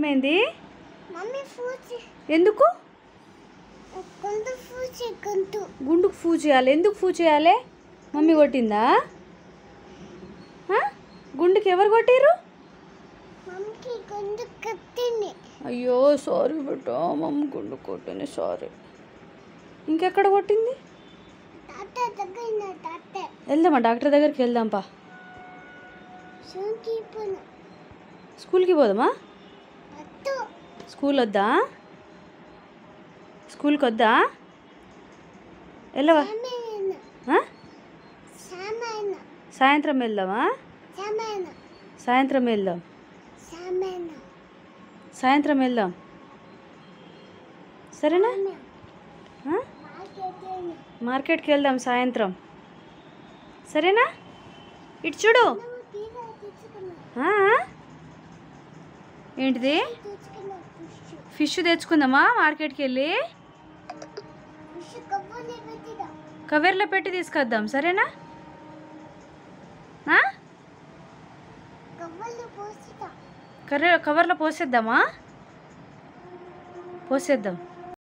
ఏమైంది? మమ్మీ ఫూచి ఎందుకు? గుండుకు ఫూ చేయాలి. ఎందుకు ఫూ చేయాలి? మమ్మీ కొట్టిందా? గుండుకి ఎవరు కొట్టిర్రు? మమ్మీకి గుండు కట్టింది. అయ్యో సారీ బెట్ట, మమ్మీ గుండు కొట్టింది, సారీ. ఇంకెక్కడ కొట్టింది? వెళ్దామా డాక్టర్ దగ్గరికి? వెళ్దాంపా. స్కూల్కి పోదామా? స్కూల్ వద్దా? స్కూల్కి వద్దా? వెళ్ళవా? సాయంత్రం వెళ్దామా? సాయంత్రం వెళ్దాం. సాయంత్రం వెళ్దాం, సరేనా? మార్కెట్కి వెళ్దాం సాయంత్రం, సరేనా? ఇటు చూడు. ఏంటిది? ఫిష్ తెచ్చుకుందామా మార్కెట్కి వెళ్ళి? కవర్లో పెట్టి తీసుకొద్దాం, సరేనా? కవర్లో పోసేద్దామా? పోసేద్దాం.